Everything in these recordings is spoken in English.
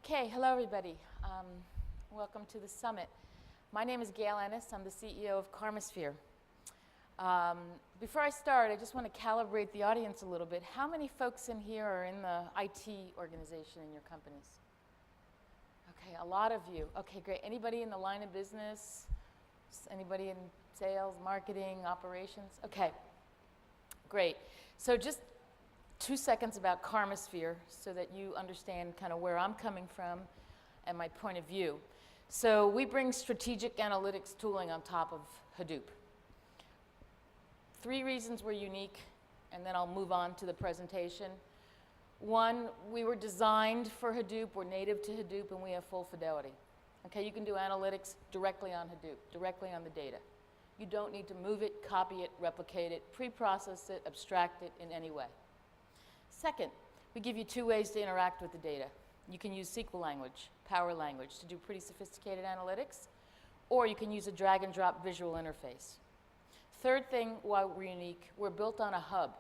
Okay, hello everybody. Welcome to the summit. My name is Gail Ennis. I'm the CEO of Karmasphere. Before I start, I just want to calibrate the audience a little bit. How many folks in here are in the IT organization in your companies? Okay, a lot of you. Okay, great. Anybody in the line of business? Anybody in sales, marketing, operations? Okay, great. So just 2 seconds about Karmasphere so that you understand kind of where I'm coming from and my point of view. So we bring strategic analytics tooling on top of Hadoop. 3 reasons we're unique, and then I'll move on to the presentation. 1, we were designed for Hadoop, we're native to Hadoop, and we have full fidelity. Okay, you can do analytics directly on Hadoop, directly on the data. You don't need to move it, copy it, replicate it, pre-process it, abstract it in any way. Second, we give you 2 ways to interact with the data. You can use SQL language, Power language, to do pretty sophisticated analytics, or you can use a drag and drop visual interface. Third thing, why we're unique, we're built on a hub,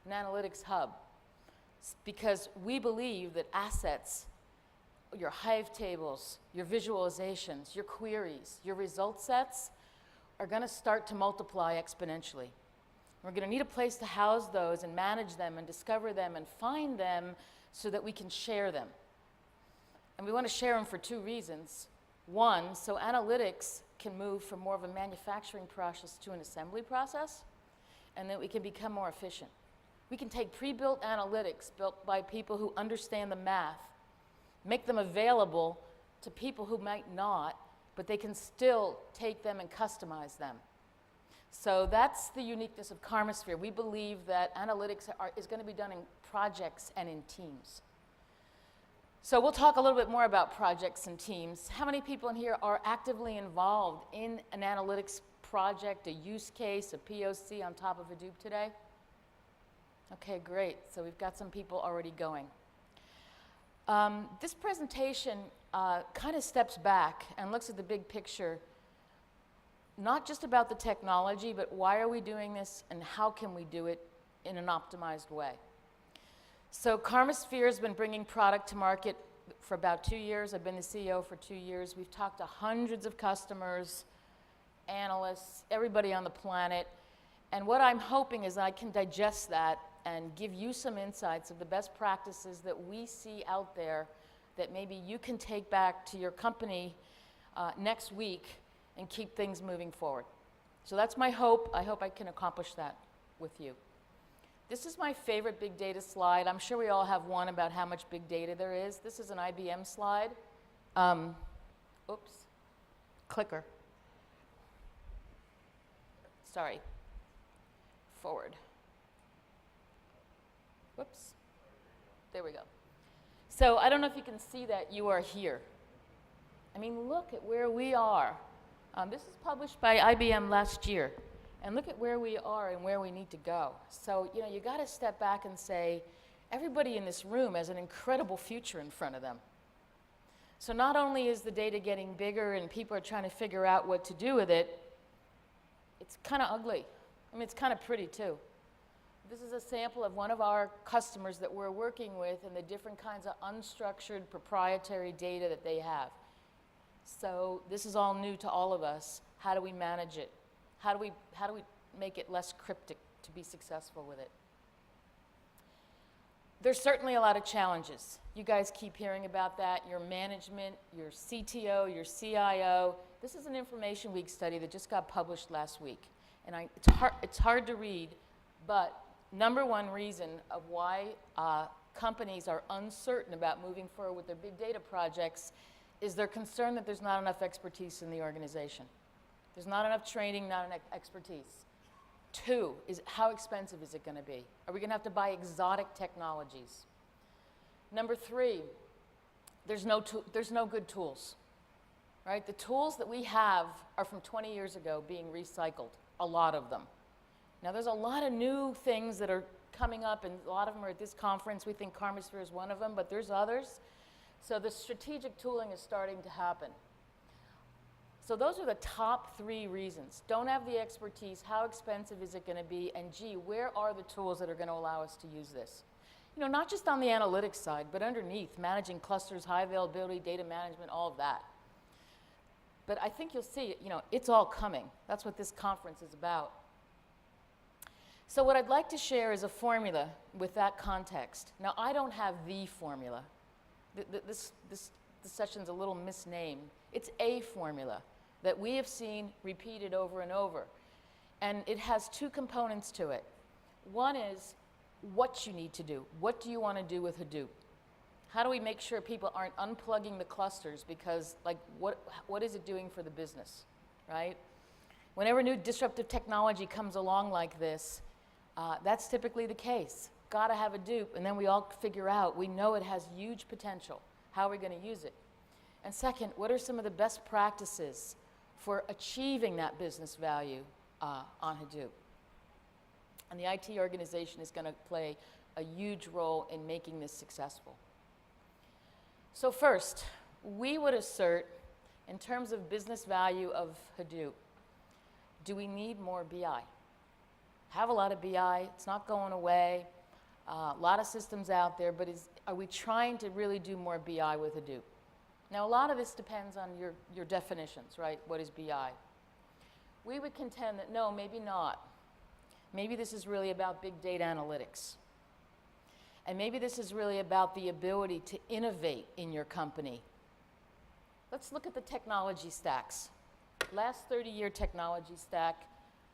an analytics hub, because we believe that assets, your Hive tables, your visualizations, your queries, your result sets are going to start to multiply exponentially. We're going to need a place to house those and manage them and discover them and find them so that we can share them. And we want to share them for 2 reasons. 1, so analytics can move from more of a manufacturing process to an assembly process, and that we can become more efficient. We can take pre-built analytics built by people who understand the math, make them available to people who might not, but they can still take them and customize them. So that's the uniqueness of Karmasphere. We believe that analytics is going to be done in projects and in teams. So we'll talk a little bit more about projects and teams. How many people in here are actively involved in an analytics project, a use case, a POC on top of Hadoop today? Okay, great. So we've got some people already going. This presentation kind of steps back and looks at the big picture, not just about the technology, but why are we doing this and how can we do it in an optimized way. So Karmasphere has been bringing product to market for about 2 years. I've been the CEO for 2 years. We've talked to hundreds of customers, analysts, everybody on the planet. And what I'm hoping is I can digest that and give you some insights of the best practices that we see out there that maybe you can take back to your company next week and keep things moving forward. So that's my hope. I hope I can accomplish that with you. This is my favorite big data slide. I'm sure we all have one about how much big data there is. This is an IBM slide. Oops, clicker. Sorry, forward. Whoops, there we go. So I don't know if you can see that you are here. I mean, look at where we are. This is published by IBM last year. And look at where we are and where we need to go. So, you know, you got to step back and say, everybody in this room has an incredible future in front of them. So not only is the data getting bigger and people are trying to figure out what to do with it, it's kind of ugly. I mean, it's kind of pretty too. This is a sample of one of our customers that we're working with and the different kinds of unstructured proprietary data that they have. So this is all new to all of us. How do we manage it? How do we make it less cryptic to be successful with it? There's certainly a lot of challenges. You guys keep hearing about that. Your management, your CTO, your CIO. This is an Information Week study that just got published last week. And it's hard to read, but #1 reason of why companies are uncertain about moving forward with their big data projects is they're concerned that there's not enough expertise in the organization. There's not enough training, not enough expertise. 2 is how expensive is it going to be? Are we going to have to buy exotic technologies? #3, there's no good tools, right? The tools that we have are from 20 years ago being recycled, a lot of them. Now there's a lot of new things that are coming up, and a lot of them are at this conference. We think Karmasphere is one of them, but there's others. So the strategic tooling is starting to happen. So those are the top 3 reasons. Don't have the expertise, how expensive is it going to be, and gee, where are the tools that are going to allow us to use this? not just on the analytics side, but underneath, managing clusters, high availability, data management, all of that. But I think you'll see, it's all coming. That's what this conference is about. So what I'd like to share is a formula with that context. Now, I don't have the formula. This session's a little misnamed. It's a formula that we have seen repeated over and over. And it has two components to it. One is what you need to do. What do you want to do with Hadoop? How do we make sure people aren't unplugging the clusters because, what is it doing for the business, right? Whenever new disruptive technology comes along like this, that's typically the case. Got to have Hadoop, and then we all figure out, we know it has huge potential. How are we going to use it? And second, what are some of the best practices for achieving that business value on Hadoop? And the IT organization is going to play a huge role in making this successful. So first, we would assert, in terms of business value of Hadoop, do we need more BI? Have a lot of BI, it's not going away, a lot of systems out there, but are we trying to really do more BI with Hadoop? Now, a lot of this depends on your definitions, right? What is BI? We would contend that no, maybe not. Maybe this is really about big data analytics. And maybe this is really about the ability to innovate in your company. Let's look at the technology stacks. Last 30-year technology stack.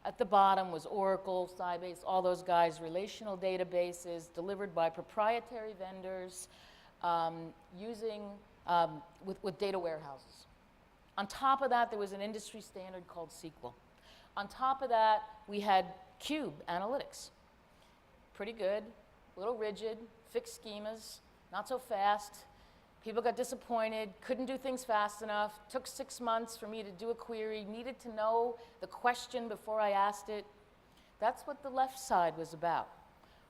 At the bottom was Oracle, Sybase, all those guys, relational databases delivered by proprietary vendors with data warehouses. On top of that, there was an industry standard called SQL. On top of that, we had Cube analytics. Pretty good, a little rigid, fixed schemas, not so fast. People got disappointed, couldn't do things fast enough, took 6 months for me to do a query, needed to know the question before I asked it. That's what the left side was about.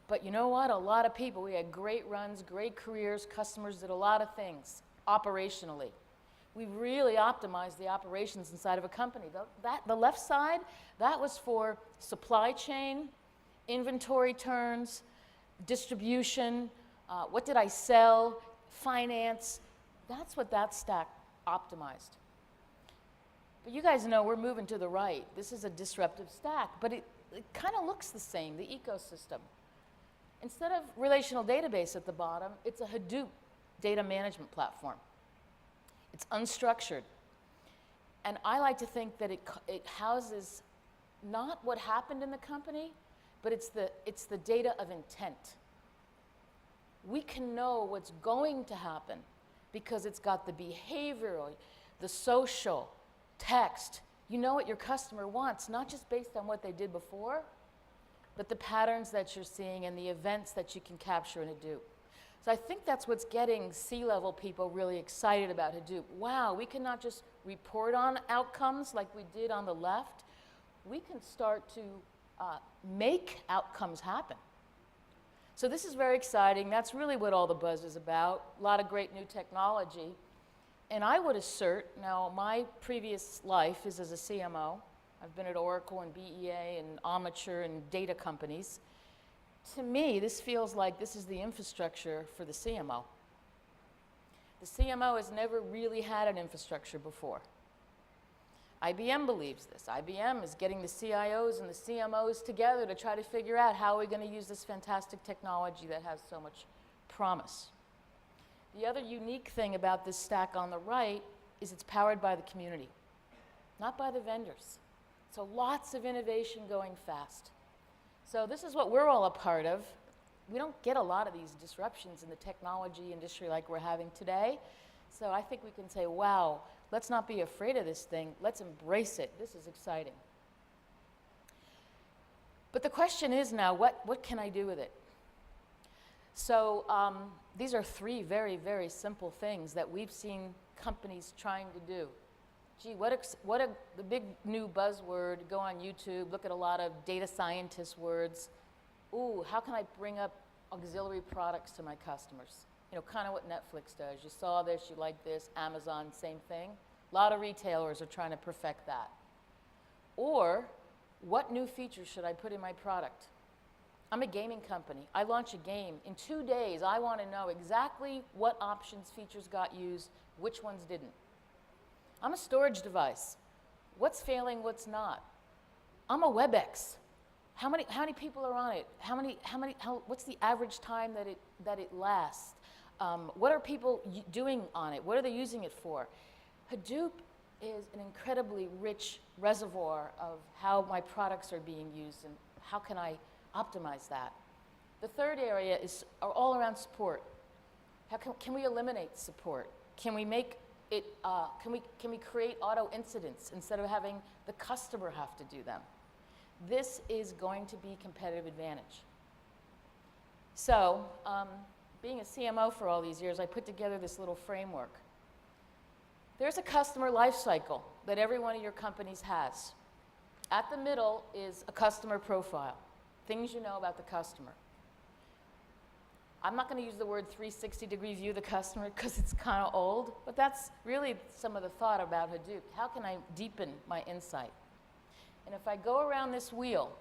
But you know what? A lot of people, we had great runs, great careers, customers did a lot of things operationally. We really optimized the operations inside of a company. The left side, that was for supply chain, inventory turns, distribution, what did I sell, finance. That's what that stack optimized. But you guys know we're moving to the right. This is a disruptive stack, but it kind of looks the same, the ecosystem. Instead of relational database at the bottom, it's a Hadoop data management platform. It's unstructured. And I like to think that it houses not what happened in the company, but it's the data of intent. We can know what's going to happen because it's got the behavioral, the social, text. You know what your customer wants, not just based on what they did before, but the patterns that you're seeing and the events that you can capture in Hadoop. So I think that's what's getting C-level people really excited about Hadoop. Wow, we can not just report on outcomes like we did on the left. We can start to make outcomes happen. So this is very exciting. That's really what all the buzz is about. A lot of great new technology. And I would assert, now my previous life is as a CMO. I've been at Oracle and BEA and Omniture and data companies. To me, this feels like this is the infrastructure for the CMO. The CMO has never really had an infrastructure before. IBM believes this. IBM is getting the CIOs and the CMOs together to try to figure out how we're going to use this fantastic technology that has so much promise. The other unique thing about this stack on the right is it's powered by the community, not by the vendors. So lots of innovation going fast. So this is what we're all a part of. We don't get a lot of these disruptions in the technology industry like we're having today. So I think we can say, wow, let's not be afraid of this thing. Let's embrace it. This is exciting. But the question is now, what can I do with it? So these are three very, very simple things that we've seen companies trying to do. Gee, what a the big new buzzword, go on YouTube, look at a lot of data scientist words. Ooh, how can I bring up auxiliary products to my customers? You know, kind of what Netflix does. You saw this, you like this, Amazon, same thing. A lot of retailers are trying to perfect that. Or, what new features should I put in my product? I'm a gaming company. I launch a game. In 2 days, I want to know exactly what options, features got used, which ones didn't. I'm a storage device. What's failing, what's not? I'm a WebEx. How many people are on it? What's the average time that it lasts? What are people doing on it? What are they using it for? Hadoop is an incredibly rich reservoir of how my products are being used and how can I optimize that. The third area are all around support. How can we eliminate support? Can we make it, can we create auto incidents instead of having the customer have to do them? This is going to be competitive advantage. So, being a CMO for all these years, I put together this little framework. There's a customer life cycle that every one of your companies has. At the middle is a customer profile, things you know about the customer. I'm not going to use the word 360-degree view of the customer because it's kind of old, but that's really some of the thought about Hadoop. How can I deepen my insight? And if I go around this wheel,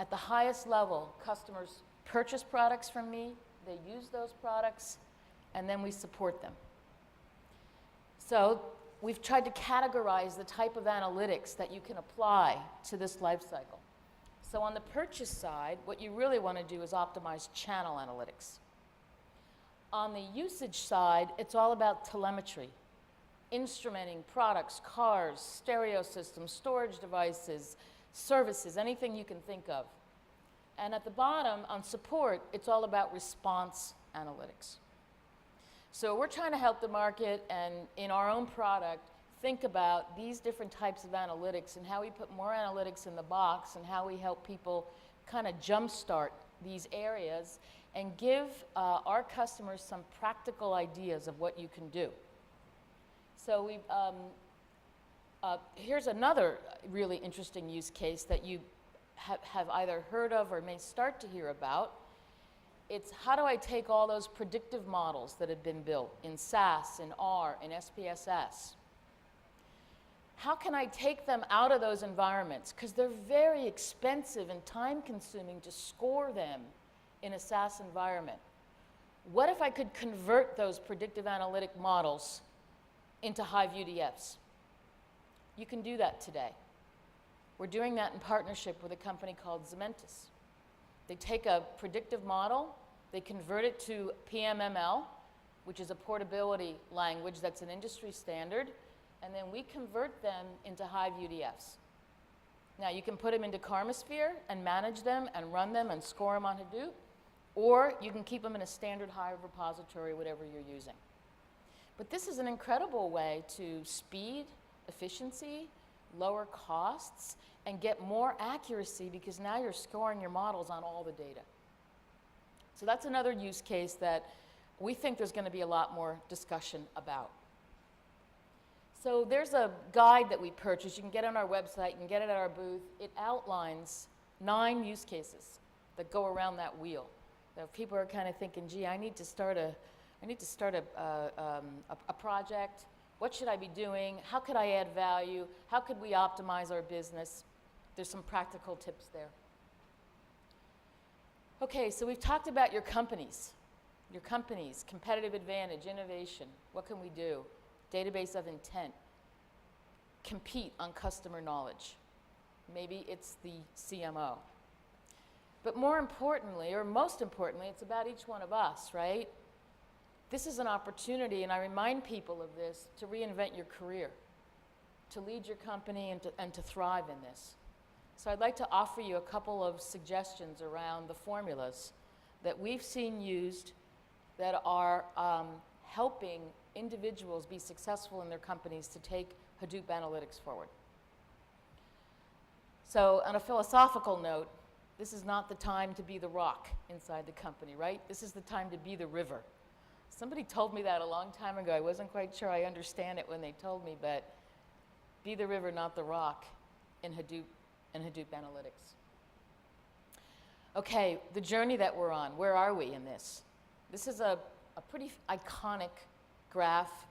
at the highest level, customers purchase products from me, they use those products, and then we support them. So we've tried to categorize the type of analytics that you can apply to this life cycle. So on the purchase side, what you really want to do is optimize channel analytics. On the usage side, it's all about telemetry, instrumenting products, cars, stereo systems, storage devices, services, anything you can think of. And at the bottom, on support, it's all about response analytics. So we're trying to help the market and in our own product think about these different types of analytics and how we put more analytics in the box and how we help people kind of jumpstart these areas and give our customers some practical ideas of what you can do. So here's another really interesting use case that you have either heard of or may start to hear about. It's how do I take all those predictive models that have been built in SAS, in R, in SPSS? How can I take them out of those environments? Because they're very expensive and time-consuming to score them in a SAS environment. What if I could convert those predictive analytic models into Hive UDFs? You can do that today. We're doing that in partnership with a company called Zementis. They take a predictive model, they convert it to PMML, which is a portability language that's an industry standard, and then we convert them into Hive UDFs. Now, you can put them into Karmasphere and manage them and run them and score them on Hadoop, or you can keep them in a standard Hive repository, whatever you're using. But this is an incredible way to speed, efficiency, lower costs, and get more accuracy because now you're scoring your models on all the data. So that's another use case that we think there's going to be a lot more discussion about. So there's a guide that we purchased. You can get it on our website. You can get it at our booth. It outlines 9 use cases that go around that wheel. Now, if people are kind of thinking, gee, I need to start a project. What should I be doing? How could I add value? How could we optimize our business? There's some practical tips there. Okay, so we've talked about your companies, competitive advantage, innovation. What can we do? Database of intent. Compete on customer knowledge. Maybe it's the CMO. But more importantly, or most importantly, it's about each one of us, right? This is an opportunity, and I remind people of this, to reinvent your career, to lead your company and to thrive in this. So I'd like to offer you a couple of suggestions around the formulas that we've seen used that are helping individuals be successful in their companies to take Hadoop analytics forward. So on a philosophical note, this is not the time to be the rock inside the company, right? This is the time to be the river. Somebody told me that a long time ago. I wasn't quite sure I understand it when they told me, but be the river, not the rock in Hadoop and Hadoop analytics. Okay, the journey that we're on, where are we in this? This is a pretty iconic graph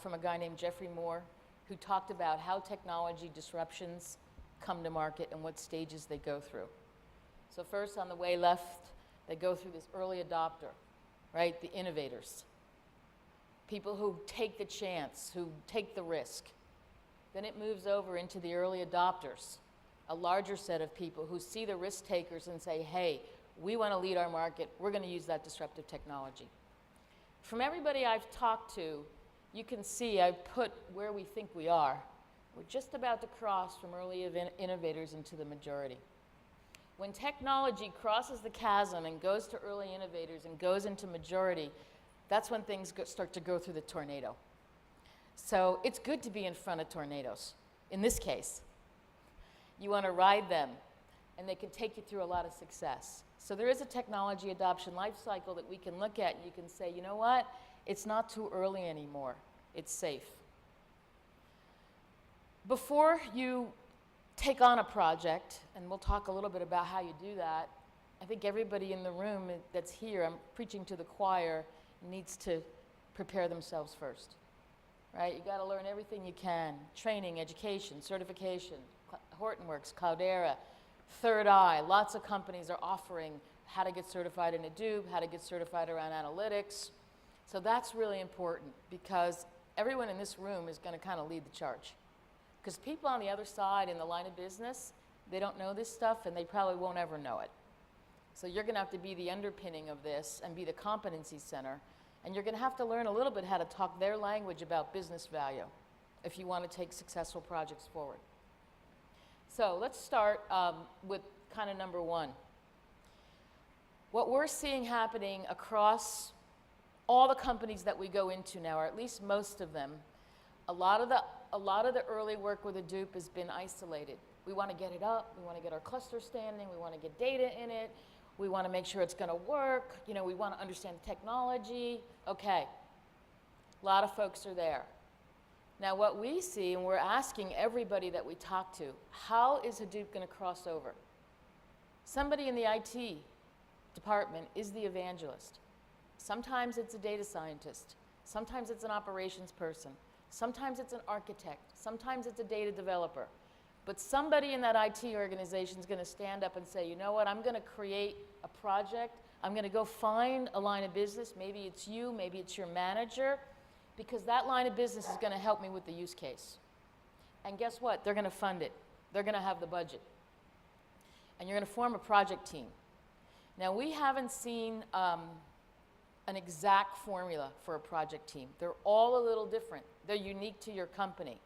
from a guy named Jeffrey Moore who talked about how technology disruptions come to market and what stages they go through. So first on the way left, they go through this early adopter, right? The innovators. People who take the chance, who take the risk. Then it moves over into the early adopters, a larger set of people who see the risk takers and say, hey, we want to lead our market. We're going to use that disruptive technology. From everybody I've talked to, you can see I've put where we think we are. We're just about to cross from early innovators into the majority. When technology crosses the chasm and goes to early innovators and goes into majority, that's when things start to go through the tornado. So it's good to be in front of tornadoes. In this case, you want to ride them, and they can take you through a lot of success. So there is a technology adoption life cycle that we can look at, and you can say, you know what? It's not too early anymore. It's safe. Before you take on a project, and we'll talk a little bit about how you do that, I think everybody in the room that's here, I'm preaching to the choir, needs to prepare themselves first. Right? You got to learn everything you can. Training, education, certification, Hortonworks, Cloudera, Third Eye. Lots of companies are offering how to get certified in Hadoop, how to get certified around analytics. So that's really important because everyone in this room is going to kind of lead the charge. Because people on the other side in the line of business, they don't know this stuff and they probably won't ever know it. So you're going to have to be the underpinning of this and be the competency center. And you're going to have to learn a little bit how to talk their language about business value if you want to take successful projects forward. So let's start with kind of number one. What we're seeing happening across all the companies that we go into now, or at least most of them, a lot of the early work with Hadoop has been isolated. We want to get it up. We want to get our cluster standing. We want to get data in it. We want to make sure it's going to work. You know, we want to understand the technology. Okay. A lot of folks are there. Now what we see, and we're asking everybody that we talk to, how is Hadoop going to cross over? Somebody in the IT department is the evangelist. Sometimes it's a data scientist. Sometimes it's an operations person. Sometimes it's an architect. Sometimes it's a data developer. But somebody in that IT organization is going to stand up and say, you know what, I'm going to create a project. I'm going to go find a line of business. Maybe it's you, maybe it's your manager, because that line of business is going to help me with the use case. And guess what? They're going to fund it. They're going to have the budget. And you're going to form a project team. Now, we haven't seen an exact formula for a project team. They're all a little different. They're unique to your company.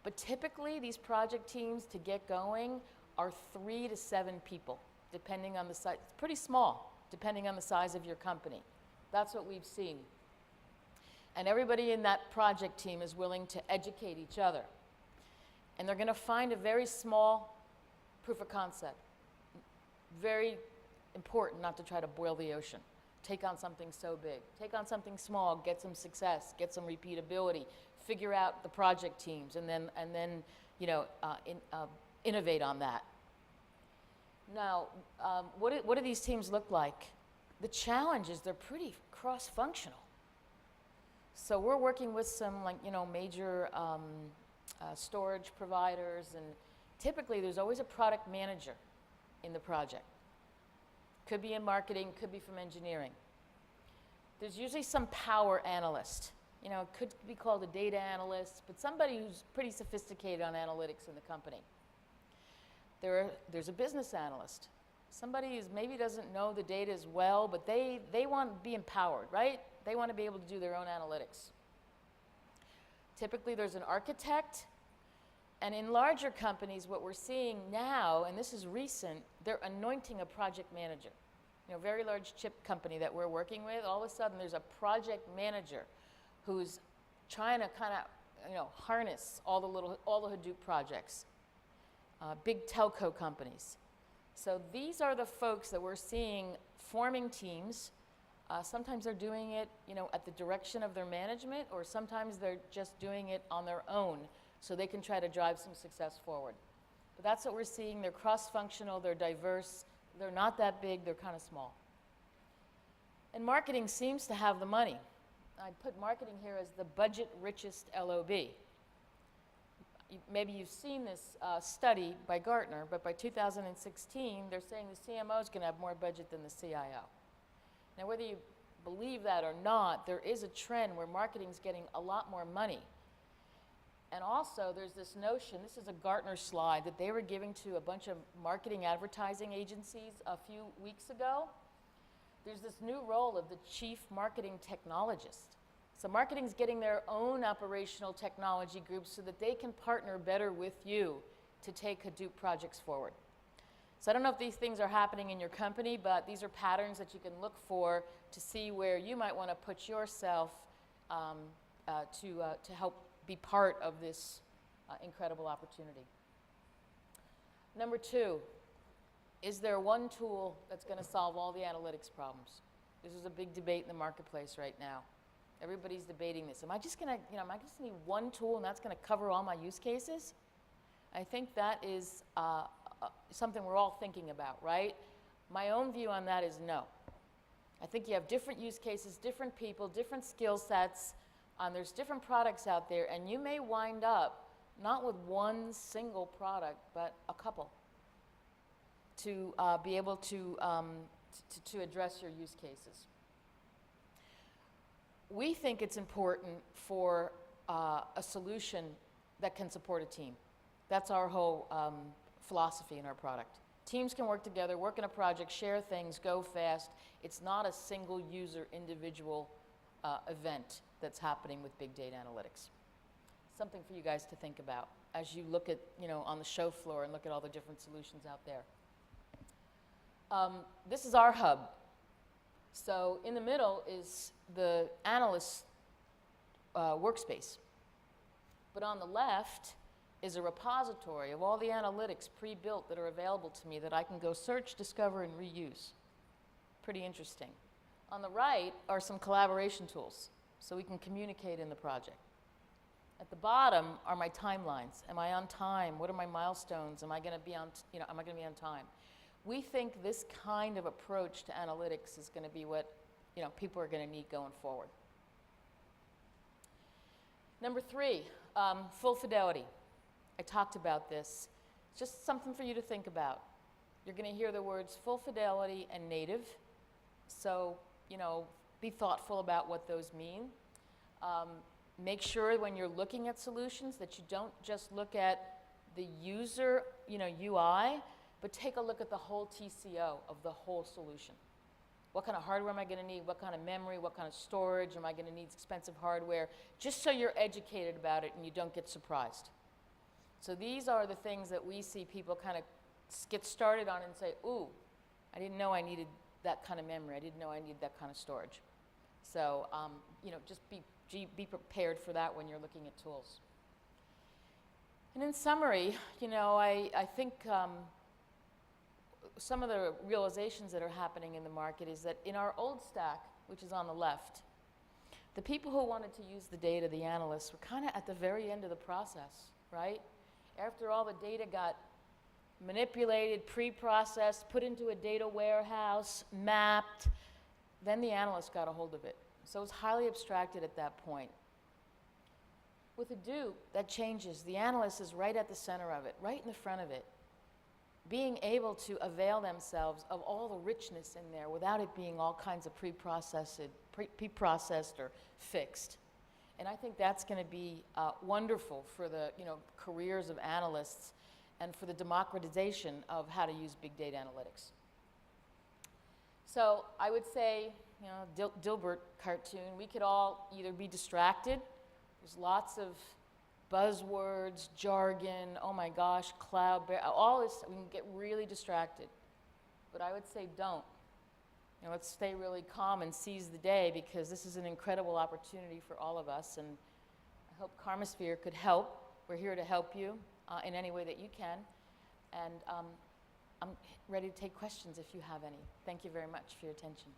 But typically, these project teams to get going are 3 to 7 people, depending on the size. It's pretty small, depending on the size of your company. That's what we've seen. And everybody in that project team is willing to educate each other. And they're going to find a very small proof of concept. Very important not to try to boil the ocean. Take on something so big. Take on something small, get some success, get some repeatability, figure out the project teams, and then you know, innovate on that. Now, what do these teams look like? The challenge is they're pretty cross-functional. So we're working with some major storage providers, and typically there's always a product manager in the project. Could be in marketing, could be from engineering. There's usually some power analyst. You know, it could be called a data analyst, but somebody who's pretty sophisticated on analytics in the company. There's a business analyst. Somebody who maybe doesn't know the data as well, but they want to be empowered, right? They want to be able to do their own analytics. Typically, there's an architect. And in larger companies, what we're seeing now, and this is recent, they're anointing a project manager. You know, very large chip company that we're working with, all of a sudden there's a project manager who's trying to kind of, harness all the Hadoop projects. Big telco companies. So these are the folks that we're seeing forming teams. Sometimes they're doing it, at the direction of their management, or sometimes they're just doing it on their own, so they can try to drive some success forward. But that's what we're seeing. They're cross-functional, they're diverse, they're not that big, they're kind of small. And marketing seems to have the money. I put marketing here as the budget richest LOB. maybe you've seen this study by Gartner, but by 2016, they're saying the CMO is going to have more budget than the CIO. Now, whether you believe that or not, there is a trend where marketing's getting a lot more money. And also, there's this notion, this is a Gartner slide that they were giving to a bunch of marketing advertising agencies a few weeks ago. There's this new role of the chief marketing technologist. So marketing's getting their own operational technology groups so that they can partner better with you to take Hadoop projects forward. So I don't know if these things are happening in your company, but these are patterns that you can look for to see where you might want to put yourself to help be part of this incredible opportunity. Number 2, is there one tool that's going to solve all the analytics problems? This is a big debate in the marketplace right now. Everybody's debating this. Am I just going to, am I just need one tool and that's going to cover all my use cases? I think that is something we're all thinking about, right? My own view on that is no. I think you have different use cases, different people, different skill sets. There's different products out there, and you may wind up not with one single product, but a couple to be able to address your use cases. We think it's important for a solution that can support a team. That's our whole philosophy in our product. Teams can work together, work in a project, share things, go fast. It's not a single user individual event that's happening with big data analytics. Something for you guys to think about as you look at, on the show floor and look at all the different solutions out there. This is our hub. So in the middle is the analyst workspace. But on the left is a repository of all the analytics pre-built that are available to me that I can go search, discover, and reuse. Pretty interesting. On the right are some collaboration tools so we can communicate in the project. At the bottom are my timelines. Am I on time? What are my milestones? Am I going to be on, am I going to be on time? We think this kind of approach to analytics is going to be what, people are going to need going forward. Number 3, full fidelity. I talked about this. It's just something for you to think about. You're going to hear the words full fidelity and native. So, be thoughtful about what those mean. Make sure when you're looking at solutions that you don't just look at the user, UI, but take a look at the whole TCO of the whole solution. What kind of hardware am I going to need? What kind of memory? What kind of storage? Am I going to need expensive hardware? Just so you're educated about it and you don't get surprised. So these are the things that we see people kind of get started on and say, ooh, I didn't know I needed that kind of memory. I didn't know I needed that kind of storage. So, just be prepared for that when you're looking at tools. And in summary, I think some of the realizations that are happening in the market is that in our old stack, which is on the left, the people who wanted to use the data, the analysts, were kind of at the very end of the process, right? After all the data got manipulated, pre-processed, put into a data warehouse, mapped, then the analyst got a hold of it. So it was highly abstracted at that point. With Hadoop, that changes. The analyst is right at the center of it, right in the front of it, being able to avail themselves of all the richness in there without it being all kinds of pre-processed or fixed. And I think that's going to be wonderful for the careers of analysts and for the democratization of how to use big data analytics. So I would say, Dilbert cartoon, we could all either be distracted. There's lots of buzzwords, jargon, oh my gosh, cloud, all this, we can get really distracted. But I would say don't. Let's stay really calm and seize the day, because this is an incredible opportunity for all of us, and I hope Karmasphere could help. We're here to help you in any way that you can, and I'm ready to take questions if you have any. Thank you very much for your attention.